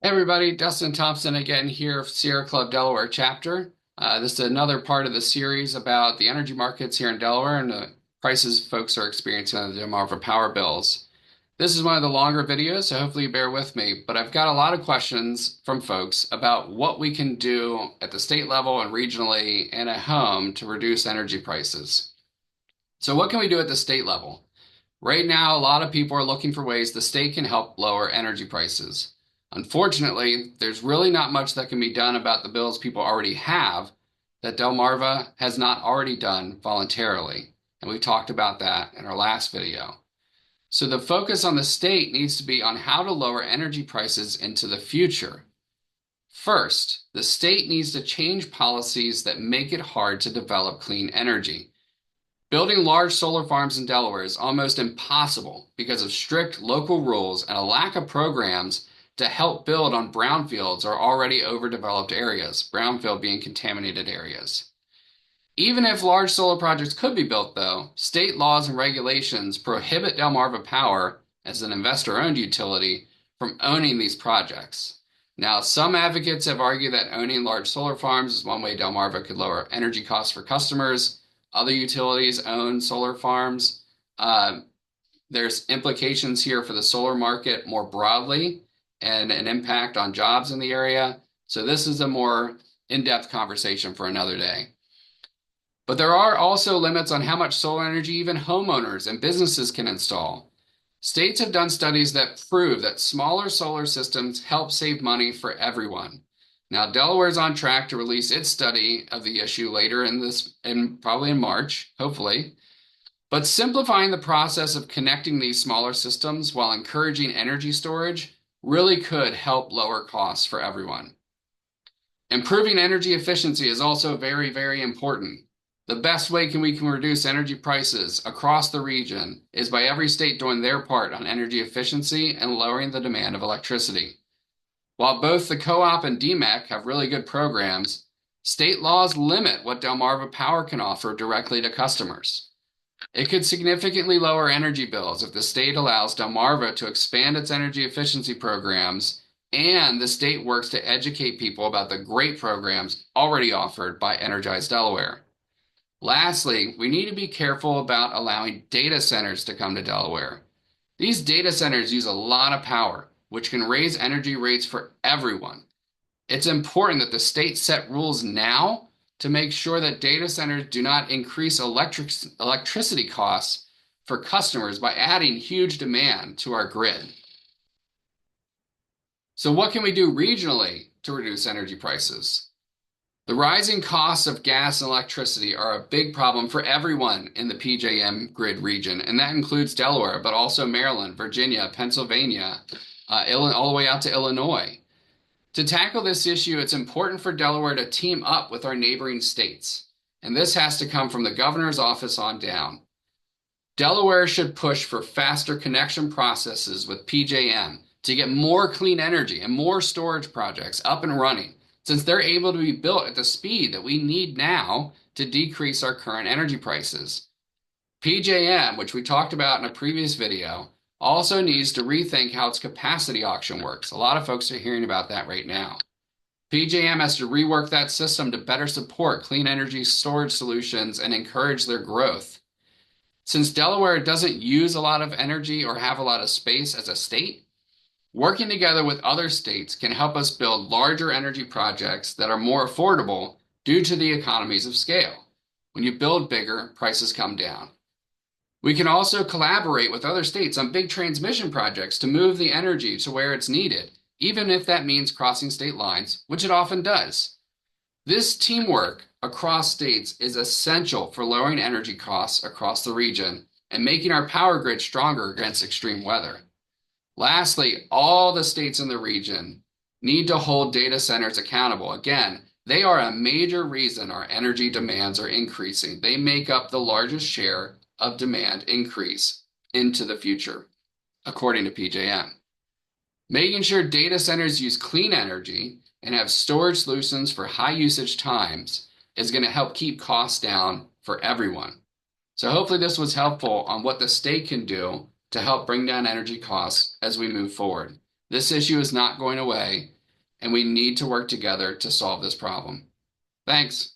Hey everybody, Dustin Thompson again here, Sierra Club Delaware chapter. This is another part of the series about the energy markets here in Delaware and the prices folks are experiencing on the Delmarva power bills. This is one of the longer videos, so hopefully you bear with me, but I've got a lot of questions from folks about what we can do at the state level and regionally and at home to reduce energy prices. So what can we do at the state level? Right now, a lot of people are looking for ways the state can help lower energy prices. Unfortunately, there's really not much that can be done about the bills people already have that Delmarva has not already done voluntarily. And we talked about that in our last video. So the focus on the state needs to be on how to lower energy prices into the future. First, the state needs to change policies that make it hard to develop clean energy. Building large solar farms in Delaware is almost impossible because of strict local rules and a lack of programs to help build on brownfields or already overdeveloped areas, brownfield being contaminated areas. Even if large solar projects could be built, though, state laws and regulations prohibit Delmarva Power, as an investor-owned utility, from owning these projects. Now, some advocates have argued that owning large solar farms is one way Delmarva could lower energy costs for customers. Other utilities own solar farms. There's implications here for the solar market more broadly and an impact on jobs in the area. So this is a more in-depth conversation for another day. But there are also limits on how much solar energy even homeowners and businesses can install. States have done studies that prove that smaller solar systems help save money for everyone. Now, Delaware is on track to release its study of the issue later probably in March, hopefully. But simplifying the process of connecting these smaller systems while encouraging energy storage really could help lower costs for everyone. Improving energy efficiency is also very, very important. The best way we can reduce energy prices across the region is by every state doing their part on energy efficiency and lowering the demand of electricity. While both the co-op and DMEC have really good programs, state laws limit what Delmarva Power can offer directly to customers. It could significantly lower energy bills if the state allows Delmarva to expand its energy efficiency programs and the state works to educate people about the great programs already offered by Energize Delaware. Lastly, we need to be careful about allowing data centers to come to Delaware. These data centers use a lot of power, which can raise energy rates for everyone. It's important that the state set rules now to make sure that data centers do not increase electricity costs for customers by adding huge demand to our grid. So what can we do regionally to reduce energy prices? The rising costs of gas and electricity are a big problem for everyone in the PJM grid region, and that includes Delaware, but also Maryland, Virginia, Pennsylvania, all the way out to Illinois. To tackle this issue, it's important for Delaware to team up with our neighboring states, and this has to come from the governor's office on down. Delaware should push for faster connection processes with PJM to get more clean energy and more storage projects up and running, since they're able to be built at the speed that we need now to decrease our current energy prices. PJM, which we talked about in a previous video, also needs to rethink how its capacity auction works. A lot of folks are hearing about that right now. PJM has to rework that system to better support clean energy storage solutions and encourage their growth. Since Delaware doesn't use a lot of energy or have a lot of space as a state, working together with other states can help us build larger energy projects that are more affordable due to the economies of scale. When you build bigger, prices come down. We can also collaborate with other states on big transmission projects to move the energy to where it's needed, even if that means crossing state lines, which it often does. This teamwork across states is essential for lowering energy costs across the region and making our power grid stronger against extreme weather. Lastly, all the states in the region need to hold data centers accountable. Again, they are a major reason our energy demands are increasing. They make up the largest share of demand increase into the future, according to PJM. Making sure data centers use clean energy and have storage solutions for high usage times is going to help keep costs down for everyone. So hopefully this was helpful on what the state can do to help bring down energy costs as we move forward. This issue is not going away. and we need to work together to solve this problem. Thanks.